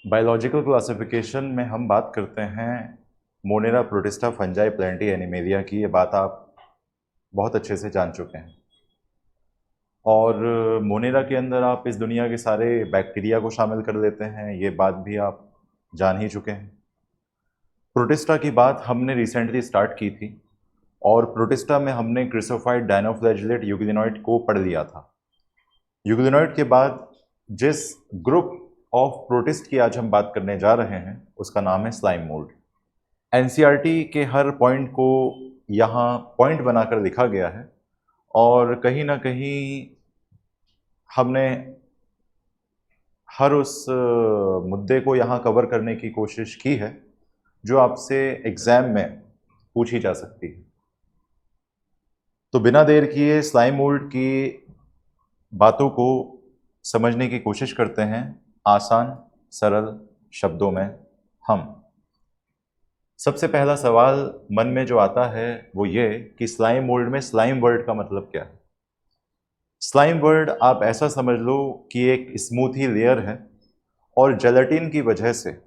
Biological classification में हम बात करते हैं Monera protista fungi plenty animalia की। ये बात आप बहुत अच्छे से जान चुके हैं। और मोनेरा के अंदर आप इस दुनिया के सारे बैक्टीरिया को शामिल कर लेते हैं, ये बात भी आप जान ही चुके हैं। प्रोटिस्टा की बात हमने रिसेंटली स्टार्ट की थी और प्रोटिस्टा में हमने क्रिसोफाइड डायनोफ्लैजिलेट यूग्लिनॉइड को पढ़ लिया था। यूग्लिनॉइड के बाद जिस ग्रुप ऑफ प्रोटिस्ट की आज हम बात करने जा रहे हैं उसका नाम है स्लाइम मोल्ड। एनसीईआरटी के हर पॉइंट को यहाँ पॉइंट बनाकर लिखा गया है और कहीं ना कहीं हमने हर उस मुद्दे को यहाँ कवर करने की कोशिश की है जो आपसे एग्जाम में पूछी जा सकती है। तो बिना देर किए स्लाइम मोल्ड की बातों को समझने की कोशिश करते हैं आसान सरल शब्दों में। हम सबसे पहला सवाल मन में जो आता है वो ये कि स्लाइम मोल्ड में स्लाइम वर्ड का मतलब क्या है। स्लाइम वर्ड आप ऐसा समझ लो कि एक स्मूथी लेयर है और जेलेटिन की वजह से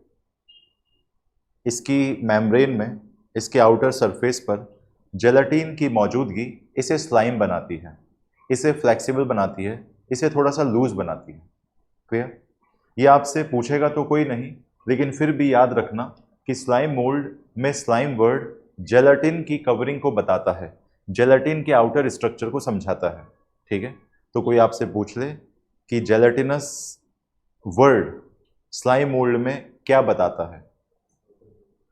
इसकी मेम्ब्रेन में, इसके आउटर सरफेस पर जेलेटिन की मौजूदगी इसे स्लाइम बनाती है, इसे फ्लेक्सिबल बनाती है, इसे थोड़ा सा लूज बनाती है। क्लियर? ये आपसे पूछेगा तो कोई नहीं, लेकिन फिर भी याद रखना कि स्लाइम मोल्ड में स्लाइम वर्ड जेलेटिन की कवरिंग को बताता है, जेलेटिन के आउटर स्ट्रक्चर को समझाता है। ठीक है? तो कोई आपसे पूछ ले कि जेलेटिनस वर्ड स्लाइम मोल्ड में क्या बताता है,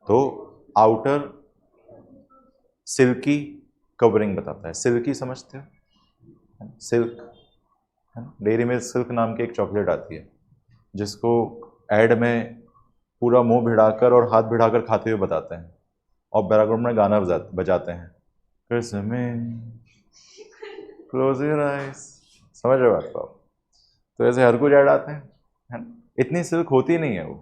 तो आउटर सिल्की कवरिंग बताता है। सिल्की समझते हो? सिल्क है ना? डेयरी मिल्क सिल्क नाम की एक चॉकलेट आती है जिसको एड में पूरा मुंह भिड़ाकर और हाथ भिड़ाकर खाते हुए बताते हैं और बैकग्राउंड में गाना बजाते हैं, क्लोज योर आइज। समझ रहे हो बात को आप? तो ऐसे हर कुछ ऐड आते हैं, है ना? इतनी सिल्क होती नहीं है वो,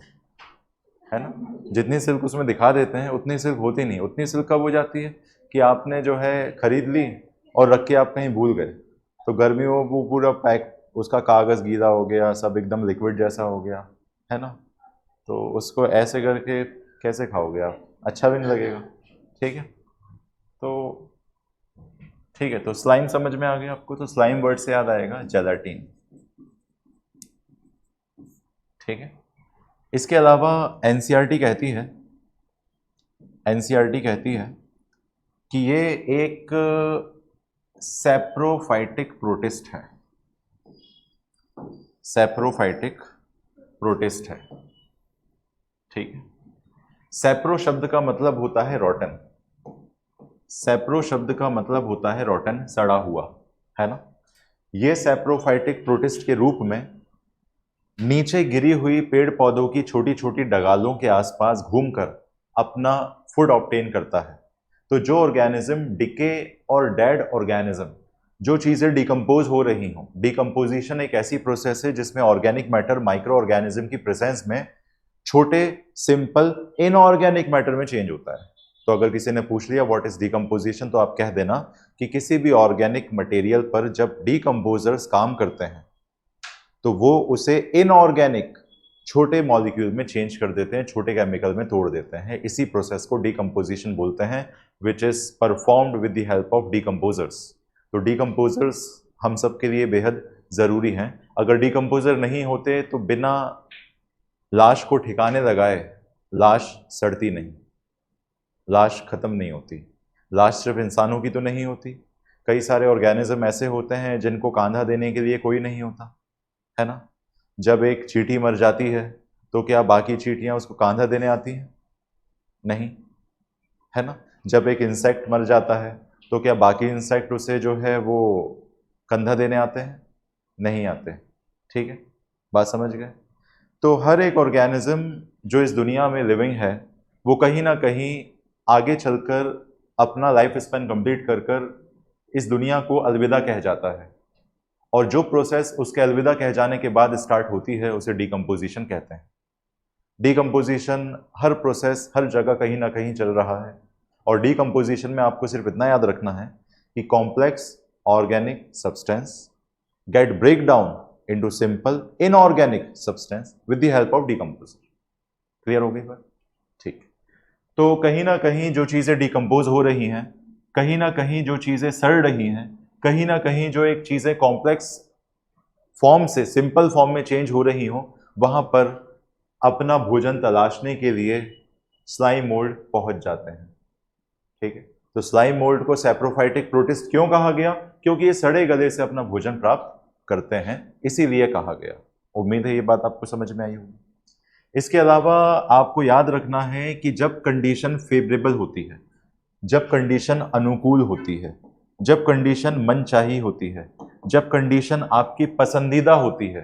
है ना? जितनी सिल्क उसमें दिखा देते हैं उतनी सिल्क होती नहीं। उतनी सिल्क कब हो जाती है कि आपने जो है खरीद ली और रख के आप कहीं भूल गए, तो गर्मियों वो पूरा पैक, उसका कागज़ गीला हो गया, सब एकदम लिक्विड जैसा हो गया, है ना? तो उसको ऐसे करके कैसे खाओगे आप? अच्छा भी नहीं लगेगा। ठीक है? तो ठीक है, तो स्लाइम समझ में आ गया आपको। तो स्लाइम वर्ड से याद आएगा जेलाटिन। ठीक है? इसके अलावा एनसीईआरटी कहती है, एनसीईआरटी कहती है कि ये एक सैप्रोफाइटिक प्रोटिस्ट है। सैप्रोफाइटिक प्रोटिस्ट है। ठीक है? सैप्रो शब्द का मतलब होता है रोटन। सैप्रो शब्द का मतलब होता है रोटन, सड़ा हुआ, है ना? ये सैप्रोफाइटिक प्रोटिस्ट के रूप में नीचे गिरी हुई पेड़ पौधों की छोटी छोटी डगालों के आसपास घूमकर अपना फूड ऑब्टेन करता है। तो जो ऑर्गेनिज्म डिके और डेड ऑर्गेनिज्म, जो चीज़ें डिकम्पोज हो रही हों, डिकम्पोजिशन एक ऐसी प्रोसेस है जिसमें ऑर्गेनिक मैटर माइक्रो ऑर्गेनिज्म की प्रेजेंस में छोटे सिंपल इनऑर्गेनिक मैटर में चेंज होता है। तो अगर किसी ने पूछ लिया व्हाट इज डिकम्पोजिशन, तो आप कह देना कि किसी भी ऑर्गेनिक मटेरियल पर जब डिकम्पोजर्स काम करते हैं तो वो उसे इनऑर्गेनिक छोटे मॉलिक्यूल में चेंज कर देते हैं, छोटे केमिकल में तोड़ देते हैं। इसी प्रोसेस को डिकम्पोजिशन बोलते हैं, which is performed with the help of decomposers. तो डिकम्पोजर्स हम सब के लिए बेहद ज़रूरी हैं। अगर डिकम्पोजर नहीं होते तो बिना लाश को ठिकाने लगाए लाश सड़ती नहीं, लाश खत्म नहीं होती। लाश सिर्फ इंसानों की तो नहीं होती, कई सारे ऑर्गेनिज्म ऐसे होते हैं जिनको कांधा देने के लिए कोई नहीं होता, है ना? जब एक चींटी मर जाती है तो क्या बाकी चींटियां उसको कांधा देने आती हैं? नहीं, है ना? जब एक इंसेक्ट मर जाता है तो क्या बाकी इंसेक्ट उसे जो है वो कंधा देने आते हैं? नहीं आते। ठीक है, बात समझ गए? तो हर एक ऑर्गेनिज्म जो इस दुनिया में लिविंग है वो कहीं ना कहीं आगे चलकर अपना लाइफ स्पैन कंप्लीट कर कर इस दुनिया को अलविदा कह जाता है, और जो प्रोसेस उसके अलविदा कह जाने के बाद स्टार्ट होती है उसे डिकम्पोजिशन कहते हैं। डिकम्पोजिशन हर प्रोसेस हर जगह कहीं ना कहीं चल रहा है, और डिकम्पोजिशन में आपको सिर्फ इतना याद रखना है कि complex organic substance get break down into simple inorganic substance with the help of decomposer। Clear हो गई बात? ठीक। तो कहीं ना कहीं जो चीजें डिकम्पोज हो रही हैं, कहीं ना कहीं जो चीजें सड़ रही हैं, कहीं ना कहीं जो एक चीजें कॉम्प्लेक्स फॉर्म से सिंपल फॉर्म में चेंज हो रही हो, वहां पर अपना भोजन तलाशने के लिए स्लाइम मोल्ड पहुंच जाते हैं। ठीक है, तो स्लाइम मोल्ड को सैप्रोफाइटिक प्रोटिस्ट क्यों कहा गया? क्योंकि ये सड़े गले से अपना भोजन प्राप्त करते हैं, इसीलिए कहा गया। उम्मीद है ये बात आपको समझ में आई होगी। इसके अलावा आपको याद रखना है कि जब कंडीशन फेवरेबल होती है, जब कंडीशन अनुकूल होती है, जब कंडीशन मनचाही होती है, जब कंडीशन आपकी पसंदीदा होती है,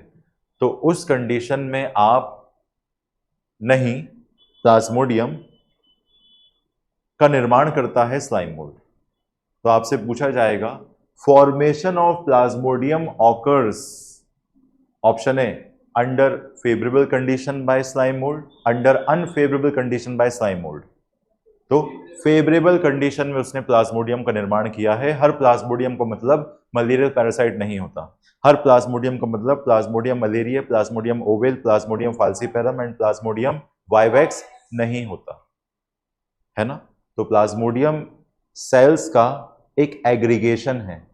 तो उस कंडीशन में आप नहीं, प्लाज्मोडियम का निर्माण करता है स्लाइम मोल्ड। तो आपसे पूछा जाएगा formation of Plasmodium occurs, option A under favourable condition bye slime mould, under unfavourable condition bye slime mould. तो फेवरेबल कंडीशन में उसने प्लाज्मोडियम का निर्माण किया है। हर प्लाज्मोडियम को मतलब मलेरियल पैरासाइट नहीं होता, हर प्लाज्मोडियम का मतलब Plasmodium malaria, Plasmodium oval, Plasmodium falciparum and Plasmodium vivax नहीं होता, है ना। तो प्लाज्मोडियम सेल्स का एक एग्रीगेशन है,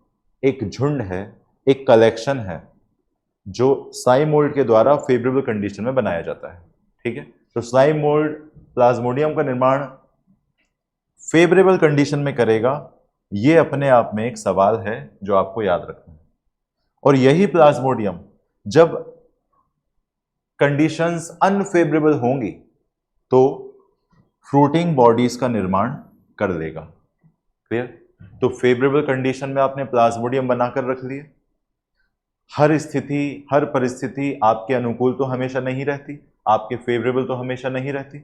एक झुंड है, एक कलेक्शन है, जो स्लाइम मोल्ड के द्वारा फेवरेबल कंडीशन में बनाया जाता है। ठीक है, तो स्लाइम मोल्ड प्लाज्मोडियम का निर्माण फेवरेबल कंडीशन में करेगा, यह अपने आप में एक सवाल है जो आपको याद रखना है। और यही प्लाज्मोडियम जब कंडीशंस अनफेवरेबल होंगी तो फ्रूटिंग बॉडीज का निर्माण कर देगा। क्लियर? तो फेवरेबल कंडीशन में आपने प्लाज्मोडियम बनाकर रख लिए। हर स्थिति, हर परिस्थिति आपके अनुकूल तो हमेशा नहीं रहती, आपके फेवरेबल तो हमेशा नहीं रहती।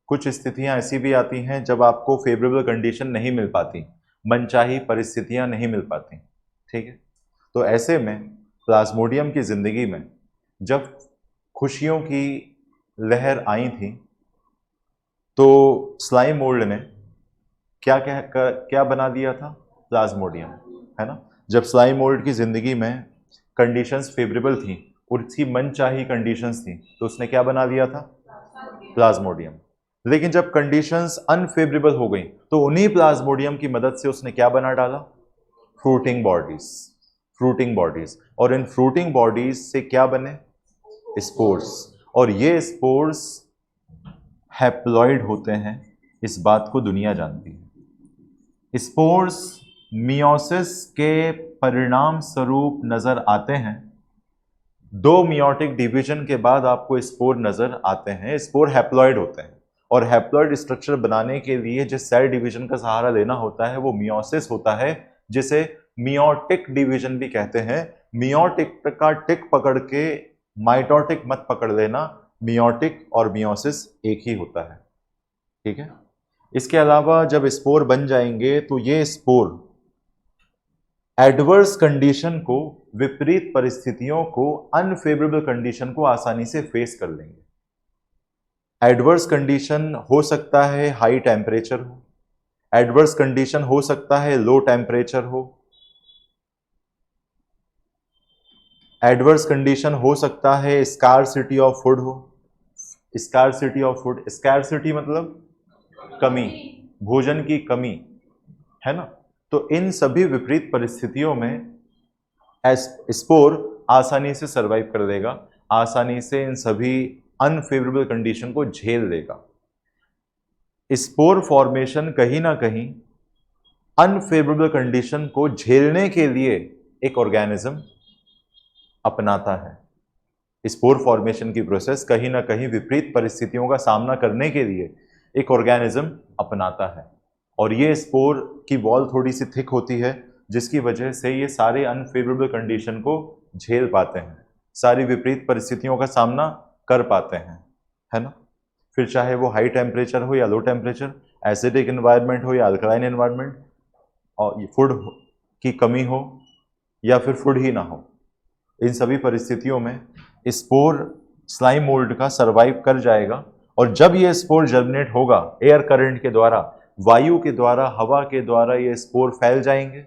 कुछ स्थितियां ऐसी भी आती हैं जब आपको फेवरेबल कंडीशन नहीं मिल पाती, मनचाही परिस्थितियां नहीं मिल पाती। ठीक है, तो ऐसे में प्लाज्मोडियम की जिंदगी में जब खुशियों की लहर आई थी, तो स्लाइम मोल्ड ने क्या बना दिया था? प्लाज्मोडियम, है ना। जब स्लाइम मोल्ड की जिंदगी में कंडीशंस फेवरेबल थी, उसकी मनचाही कंडीशंस थी, तो उसने क्या बना दिया था? प्लाज्मोडियम। लेकिन जब कंडीशंस अनफेवरेबल हो गई, तो उन्हीं प्लाज्मोडियम की मदद से उसने क्या बना डाला? Fruiting bodies. फ्रूटिंग बॉडीज, और इन फ्रूटिंग बॉडीज से क्या बने? स्पोर्स। और ये स्पोर्स हैप्लॉइड होते हैं, इस बात को दुनिया जानती है। स्पोर्स मियोसिस के परिणाम स्वरूप नजर आते हैं। दो मियोटिक डिवीजन के बाद आपको स्पोर नजर आते हैं। स्पोर हैप्लॉइड होते हैं, और हैप्लॉइड स्ट्रक्चर बनाने के लिए जिस सेल डिवीजन का सहारा लेना होता है वो मियोसिस होता है, जिसे मियोटिक डिवीजन भी कहते हैं। मियोटिक का टिक पकड़ के माइटोटिक मत पकड़ लेना, मियोटिक और मियोसिस एक ही होता है। ठीक है, इसके अलावा जब स्पोर बन जाएंगे तो ये स्पोर एडवर्स कंडीशन को, विपरीत परिस्थितियों को, अनफेवरेबल कंडीशन को आसानी से फेस कर लेंगे। एडवर्स कंडीशन हो सकता है हाई टेम्परेचर हो, एडवर्स कंडीशन हो सकता है लो टेम्परेचर हो, एडवर्स कंडीशन हो सकता है स्कार्सिटी ऑफ फूड हो। स्कार्सिटी ऑफ फूड, स्कार्सिटी मतलब कमी, भोजन की कमी, है ना। तो इन सभी विपरीत परिस्थितियों में स्पोर आसानी से सरवाइव कर देगा, आसानी से इन सभी अनफेवरेबल कंडीशन को झेल लेगा। स्पोर फॉर्मेशन कहीं ना कहीं अनफेवरेबल कंडीशन को झेलने के लिए एक ऑर्गेनिज्म अपनाता है। स्पोर फॉर्मेशन की प्रोसेस कहीं ना कहीं विपरीत परिस्थितियों का सामना करने के लिए एक ऑर्गेनिज्म अपनाता है, और ये स्पोर की वॉल थोड़ी सी थिक होती है, जिसकी वजह से ये सारे अनफेवरेबल कंडीशन को झेल पाते हैं, सारी विपरीत परिस्थितियों का सामना कर पाते हैं, है ना। फिर चाहे वो हाई टेम्परेचर हो या लो टेम्परेचर, एसिडिक एनवायरनमेंट हो या अल्कलाइन एनवायरनमेंट, और फूड की कमी हो या फिर फूड ही ना हो, इन सभी परिस्थितियों में स्पोर स्लाइम मोल्ड का सरवाइव कर जाएगा। और जब ये स्पोर जर्मिनेट होगा एयर करंट के द्वारा, वायु के द्वारा, हवा के द्वारा ये स्पोर फैल जाएंगे।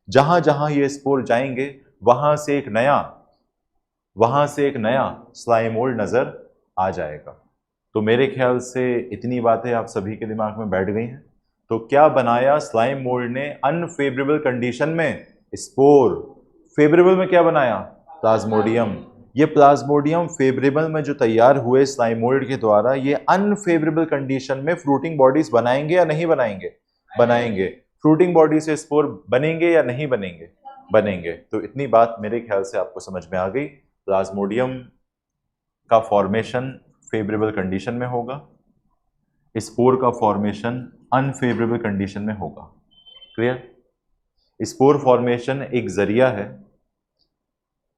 जहां जहां ये स्पोर जाएंगे वहां से एक नया स्लाइम मोल्ड नजर आ जाएगा। तो मेरे ख्याल से इतनी बातें आप सभी के दिमाग में बैठ गई हैं। तो क्या बनाया स्लाइम मोल्ड ने अनफेवरेबल कंडीशन में? स्पोर। फेवरेबल में क्या बनाया? प्लाज्मोडियम। ये प्लाज्मोडियम फेवरेबल में जो तैयार हुए स्लाइम मोल्ड के द्वारा, ये अनफेवरेबल कंडीशन में फ्रूटिंग बॉडीज बनाएंगे या नहीं बनाएंगे? बनाएंगे। फ्रूटिंग बॉडी से स्पोर बनेंगे या नहीं बनेंगे? बनेंगे। तो इतनी बात मेरे ख्याल से आपको समझ में आ गई। प्लाज्मोडियम का फॉर्मेशन फेवरेबल कंडीशन में होगा, स्पोर का फॉर्मेशन अनफेवरेबल कंडीशन में होगा। क्लियर? स्पोर फॉर्मेशन एक जरिया है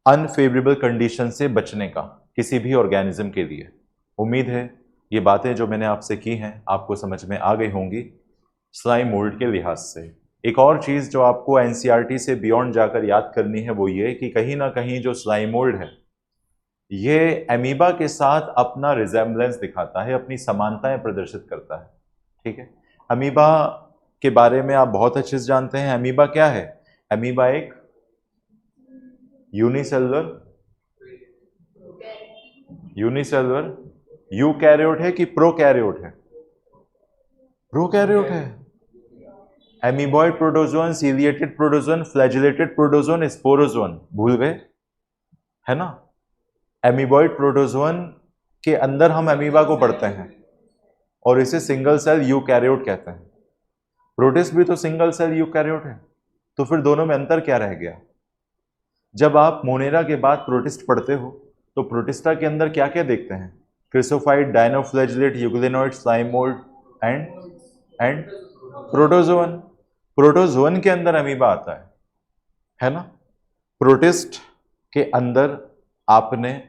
अनफेवरेबल कंडीशन से बचने का किसी भी ऑर्गेनिज्म के लिए। उम्मीद है ये बातें जो मैंने आपसे की हैं आपको समझ में आ गई होंगी स्लाइम मोल्ड के लिहाज से। एक और चीज़ जो आपको एनसीईआरटी से बियॉन्ड जाकर याद करनी है वो ये कि कहीं ना कहीं जो स्लाइम मोल्ड है ये एमीबा के साथ अपना रिजेम्बलेंस दिखाता है, अपनी समानताएं प्रदर्शित करता है। ठीक है? अमीबा के बारे में आप बहुत अच्छे से जानते हैं। अमीबा क्या है? अमीबा एक यूनिसेलुलर यूकैरियोट है कि प्रोकैरियोट है? प्रोकैरियोट है। Amoeboid protozoan, ciliated protozoan, flagellated protozoan, sporozoan, भूल गए? है ना? एमीबॉइड प्रोटोजोन के अंदर हम एमीबा को पढ़ते हैं और इसे सिंगल सेल यूकैरियोट कहते हैं। प्रोटिस्ट भी तो सिंगल सेल यूकैरियोट है, तो फिर दोनों में अंतर क्या रह गया? जब आप मोनेरा के बाद प्रोटिस्ट पढ़ते हो तो प्रोटिस्टा के अंदर क्या क्या देखते हैं? Chrysophyte, dinoflagellate, euglenoid, slime mould and protozoan. Protozoan के अंदर अमीबा आता है ना? प्रोटिस्ट के अंदर आपने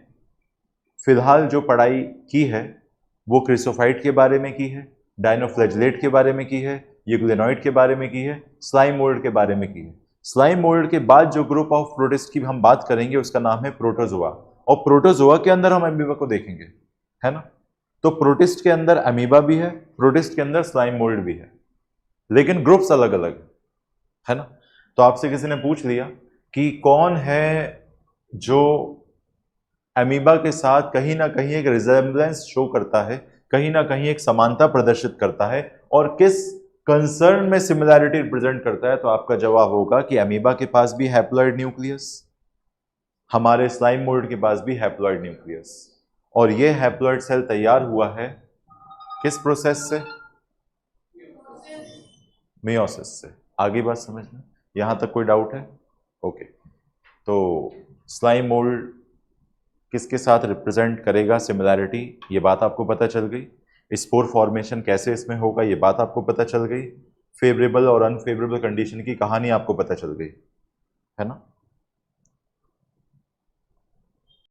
फिलहाल जो पढ़ाई की है वो क्रिसोफाइट के बारे में की है, डायनोफ्लैजिलेट के बारे में की है, यूग्लिनोइड के बारे में की है, स्लाइम मोल्ड के बारे में की है। स्लाइम मोल्ड के बाद जो ग्रुप ऑफ प्रोटिस्ट की हम बात करेंगे उसका नाम है प्रोटोजोआ, और प्रोटोजोआ के अंदर हम अमीबा को देखेंगे, है ना? तो प्रोटिस्ट के अंदर अमीबा भी है, प्रोटिस्ट के अंदर स्लाइम मोल्ड भी है, लेकिन ग्रुप्स अलग अलग है ना? तो आपसे किसी ने पूछ लिया कि कौन है जो अमीबा के साथ कहीं ना कहीं एक रिजेम्बलेंस शो करता है, कहीं ना कहीं एक समानता प्रदर्शित करता है, और किस कंसर्न में सिमिलैरिटी रिप्रेजेंट करता है? तो आपका जवाब होगा कि अमीबा के पास भी हैप्लॉइड न्यूक्लियस, हमारे स्लाइम मोल्ड के पास भी हैप्लॉइड न्यूक्लियस, और ये हैप्लॉइड सेल तैयार हुआ है किस प्रोसेस से? मियोसिस से। आगे बात समझ में? यहां तक कोई डाउट है? ओके। तो स्लाइम मोल्ड किसके साथ रिप्रेजेंट करेगा सिमिलैरिटी, ये बात आपको पता चल गई। स्पोर फॉर्मेशन कैसे इसमें होगा ये बात आपको पता चल गई। फेवरेबल और अनफेवरेबल कंडीशन की कहानी आपको पता चल गई, है ना?